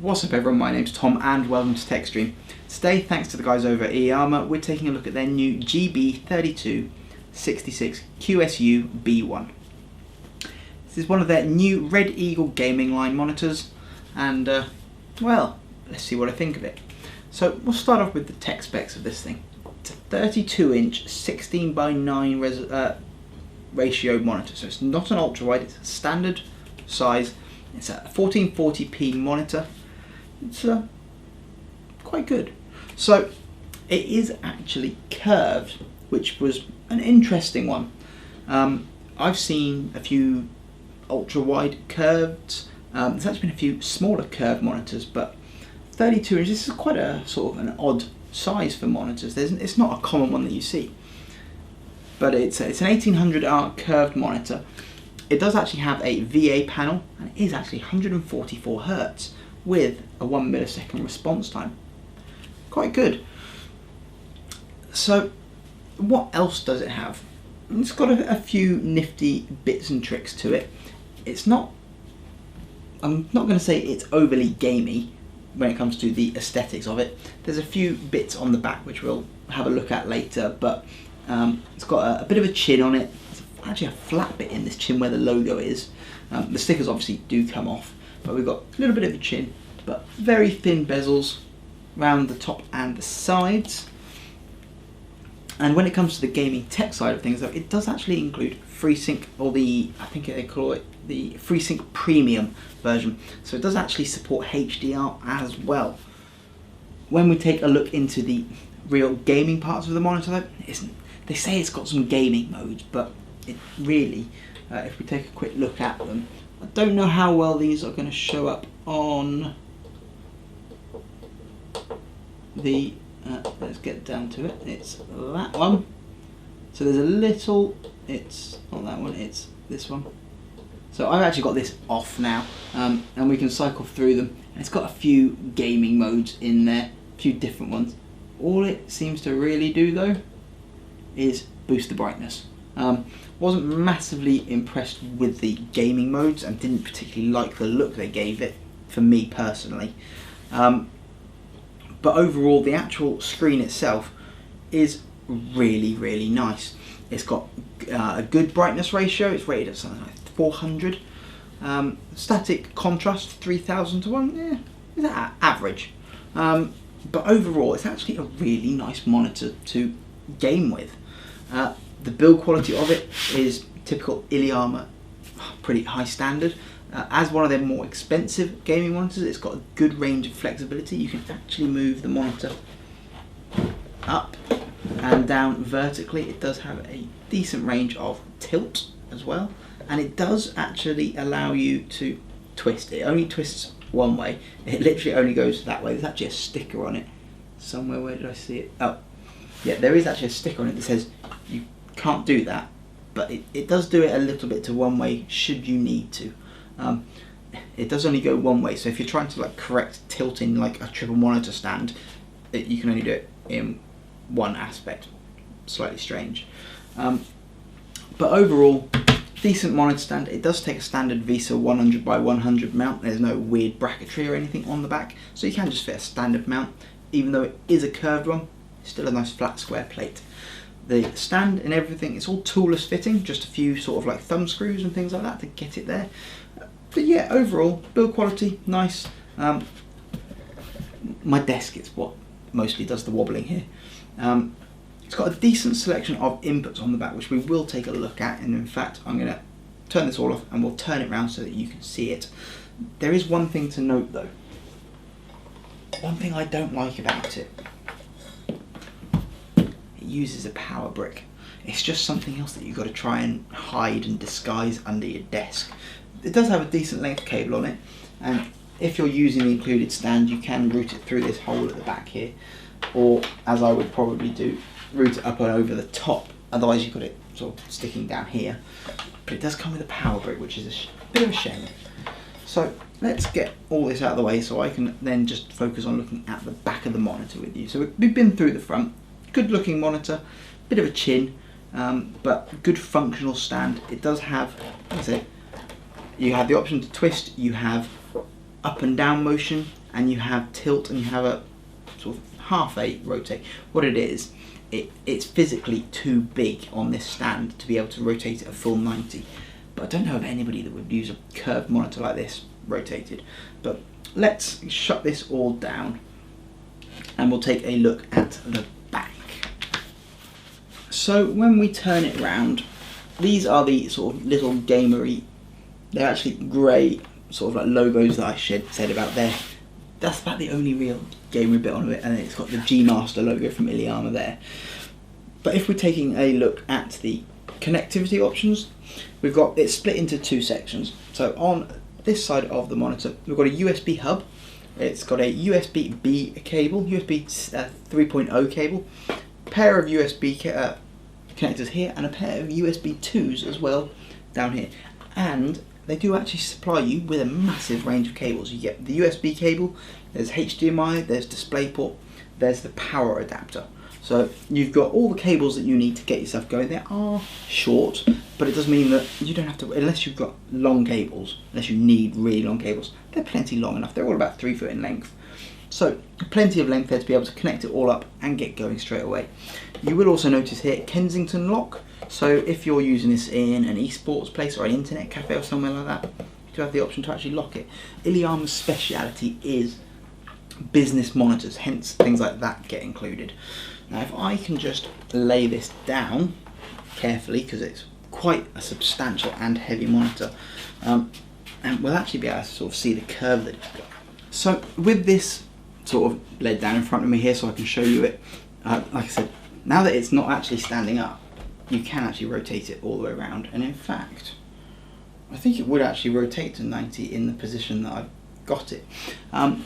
What's up everyone, my name's Tom and welcome to TechStream. Today, thanks to the guys over at Iiyama, we're taking a look at their new Gb3461wqsu-B1. This is one of their new Red Eagle gaming line monitors and, well, let's see what I think of it. So we'll start off with the tech specs of this thing. It's a 32-inch 16:9 ratio monitor, so it's not an ultrawide, it's a standard size. It's a 1440p monitor. It's quite good. So it is actually curved, which was an interesting one. I've seen a few ultra-wide curved. There's actually been a few smaller curved monitors, but 32 inches, this is quite a sort of an odd size for monitors. It's not a common one that you see, but it's an 1800R curved monitor. It does actually have a VA panel and it is actually 144 Hz with a 1 millisecond response time. Quite good. So what else does it have? It's got a few nifty bits and tricks to it. It's not, I'm not going to say it's overly gamey when it comes to the aesthetics of it. There's a few bits on the back which we'll have a look at later, but it's got a bit of a chin on it. Actually a flat bit in this chin where the logo is. The stickers obviously do come off, but we've got a little bit of a chin, but very thin bezels around the top and the sides. And when it comes to the gaming tech side of things though, it does actually include FreeSync, or I think they call it the FreeSync Premium version. So it does actually support HDR as well. When we take a look into the real gaming parts of the monitor though, they say it's got some gaming modes, but it really, if we take a quick look at them, I don't know how well these are going to show up on the, let's get down to it, it's that one. So there's a little, it's not that one, it's this one. So I've actually got this off now, and we can cycle through them. And it's got a few gaming modes in there, a few different ones. All it seems to really do though is boost the brightness. Wasn't massively impressed with the gaming modes and didn't particularly like the look they gave it, for me personally. But overall, the actual screen itself is really, really nice. It's got a good brightness ratio. It's rated at something like 400. Static contrast 3000 to 1. Yeah, is that average? But overall, it's actually a really nice monitor to game with. The build quality of it is typical Iiyama, pretty high standard. As one of their more expensive gaming monitors, it's got a good range of flexibility. You can actually move the monitor up and down vertically. It does have a decent range of tilt as well, and it does actually allow you to twist. It only twists one way. It literally only goes that way. There's actually a sticker on it somewhere. Where did I see it? Oh, yeah, there is actually a sticker on it that says you can't do that, but it does do it a little bit to one way should you need to. It does only go one way, so if you're trying to like correct tilting like a triple monitor stand, you can only do it in one aspect. Slightly strange, but overall decent monitor stand. It does take a standard VESA 100x100 mount. There's no weird bracketry or anything on the back, so you can just fit a standard mount. Even though it is a curved one, it's still a nice flat square plate. The stand and everything, it's all toolless fitting, just a few sort of like thumb screws and things like that to get it there. But yeah, overall, build quality, nice. My desk is what mostly does the wobbling here. It's got a decent selection of inputs on the back, which we will take a look at. And in fact, I'm going to turn this all off and we'll turn it around so that you can see it. There is one thing to note though. One thing I don't like about it. Uses a power brick. It's just something else that you've got to try and hide and disguise under your desk. It does have a decent length cable on it, and if you're using the included stand, you can route it through this hole at the back here, or as I would probably do, route it up and over the top. Otherwise you've got it sort of sticking down here. But it does come with a power brick, which is a bit of a shame. So let's get all this out of the way so I can then just focus on looking at the back of the monitor with you. So we've been through the front. Good looking monitor, bit of a chin, but good functional stand. It does have, like I say, you have the option to twist, you have up and down motion, and you have tilt, and you have a sort of half a rotate. What it is, it's physically too big on this stand to be able to rotate it a full 90. But I don't know of anybody that would use a curved monitor like this rotated. But let's shut this all down and we'll take a look at the back. So when we turn it round, these are the sort of little gamery, they're actually grey sort of like logos that I said about there. That's about the only real gamery bit on it, and it's got the G Master logo from Iiyama there. But if we're taking a look at the connectivity options, we've got it split into two sections. So on this side of the monitor, we've got a USB hub. It's got a USB-B cable, USB 3.0 cable, a pair of USB connectors here, and a pair of USB 2s as well down here. And they do actually supply you with a massive range of cables. You get the USB cable, there's HDMI, there's DisplayPort, there's the power adapter. So you've got all the cables that you need to get yourself going. They are short, but it does mean that you don't have to, unless you've got long cables, unless you need really long cables, they're plenty long enough. They're all about 3 foot in length. So plenty of length there to be able to connect it all up and get going straight away. You will also notice here Kensington lock. So if you're using this in an esports place or an internet cafe or somewhere like that, you do have the option to actually lock it. Iiyama's speciality is business monitors, hence things like that get included. Now if I can just lay this down carefully, because it's quite a substantial and heavy monitor, and we'll actually be able to sort of see the curve that it's got. So with this sort of laid down in front of me here so I can show you it, like I said, now that it's not actually standing up, you can actually rotate it all the way around, and in fact I think it would actually rotate to 90 in the position that I've got it.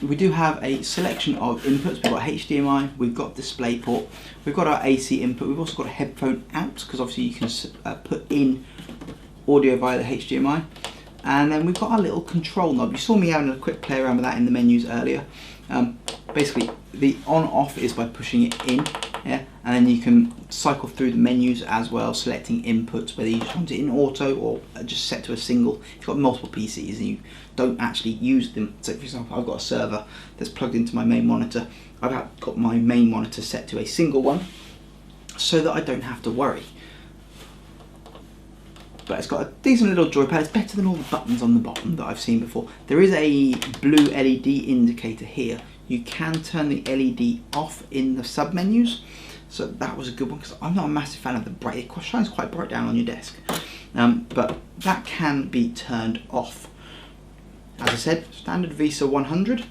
We do have a selection of inputs. We've got HDMI, we've got DisplayPort, we've got our AC input, we've also got a headphone out, because obviously you can put in audio via the HDMI, and then we've got our little control knob. You saw me having a quick play around with that in the menus earlier. Basically the on off is by pushing it in, yeah, and then you can cycle through the menus as well, selecting inputs, whether you just want it in auto or just set to a single. If you've got multiple PCs and you don't actually use them, so for example I've got a server that's plugged into my main monitor, I've got my main monitor set to a single one so that I don't have to worry. But it's got a decent little joypad. It's better than all the buttons on the bottom that I've seen before. There is a blue LED indicator here. You can turn the LED off in the sub menus, so that was a good one, because I'm not a massive fan of the bright. It shines quite bright down on your desk, but that can be turned off. As I said, standard VESA 100,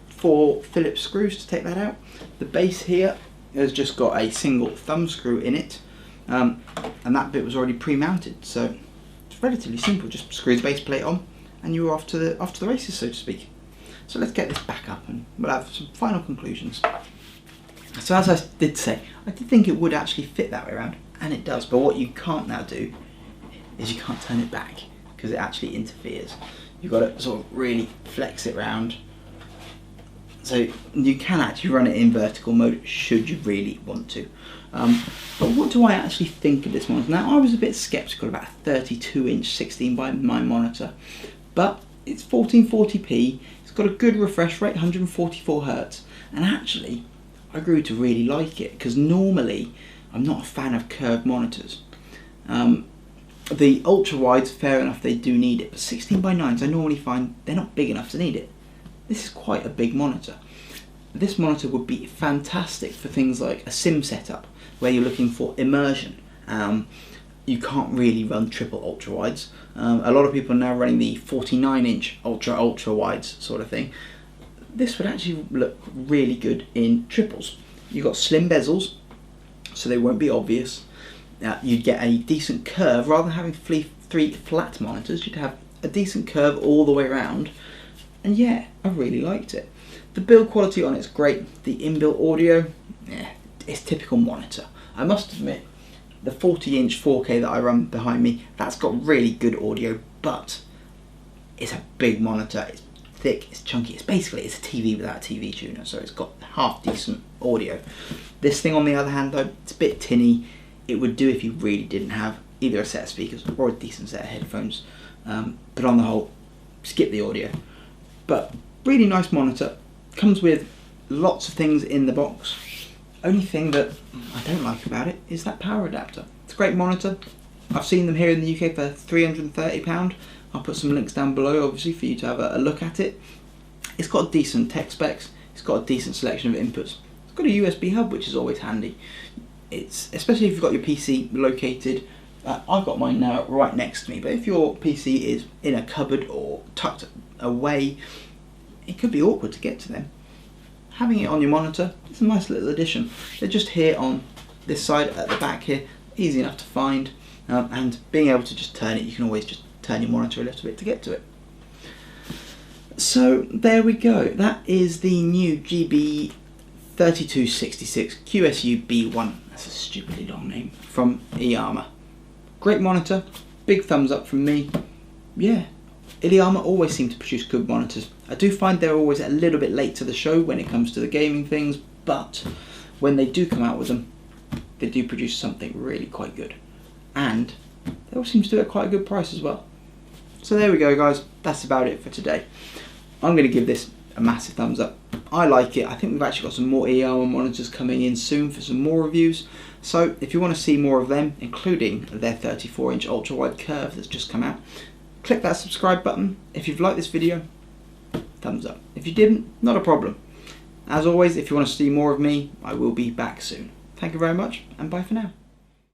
4 Phillips screws to take that out. The base here has just got a single thumb screw in it, and that bit was already pre-mounted, so it's relatively simple. Just screw the base plate on and you're off to the races, so to speak. So let's get this back up and we'll have some final conclusions. So as I did say, I did think it would actually fit that way around, and it does, but what you can't now do is you can't turn it back, because it actually interferes. You've got to sort of really flex it round. So you can actually run it in vertical mode should you really want to. But what do I actually think of this monitor? Now I was a bit sceptical about a 32-inch 16 by 9 monitor, but it's 1440p, it's got a good refresh rate, 144 Hz, and actually I grew to really like it, because normally I'm not a fan of curved monitors. The ultra-wides, fair enough, they do need it, but 16 by 9s I normally find they're not big enough to need it. This is quite a big monitor. This monitor would be fantastic for things like a sim setup, where you're looking for immersion. You can't really run triple ultra wides. A lot of people are now running the 49-inch ultra wides sort of thing. This would actually look really good in triples. You've got slim bezels, so they won't be obvious. You'd get a decent curve. Rather than having 3 flat monitors, you'd have a decent curve all the way around. And yeah, I really liked it. The build quality on it's great. The inbuilt audio, yeah, it's typical monitor. I must admit, the 40-inch 4K that I run behind me, that's got really good audio, but it's a big monitor. It's thick, it's chunky. It's a TV without a TV tuner, so it's got half decent audio. This thing, on the other hand, though, it's a bit tinny. It would do if you really didn't have either a set of speakers or a decent set of headphones. But on the whole, skip the audio. But really nice monitor. Comes with lots of things in the box. Only thing that I don't like about it is that power adapter. It's a great monitor. I've seen them here in the UK for £330. I'll put some links down below, obviously, for you to have a look at it. It's got decent tech specs. It's got a decent selection of inputs. It's got a USB hub, which is always handy. It's especially if you've got your PC located. I've got mine now right next to me, but if your PC is in a cupboard or tucked away, it could be awkward to get to them. Having it on your monitor is a nice little addition. They're just here on this side at the back here, easy enough to find, and being able to just turn it, you can always just turn your monitor a little bit to get to it. So there we go, that is the new Gb3461wqsu-B1, that's a stupidly long name, from Iiyama. Great monitor, big thumbs up from me. Yeah, Iiyama always seem to produce good monitors. I do find they're always a little bit late to the show when it comes to the gaming things, but when they do come out with them, they do produce something really quite good. And they all seem to do it at quite a good price as well. So there we go, guys, that's about it for today. I'm going to give this a massive thumbs up. I like it. I think we've actually got some more Iiyama monitors coming in soon for some more reviews. So if you want to see more of them, including their 34-inch ultra-wide curve that's just come out, click that subscribe button. If you've liked this video, thumbs up. If you didn't, not a problem. As always, if you want to see more of me, I will be back soon. Thank you very much, and bye for now.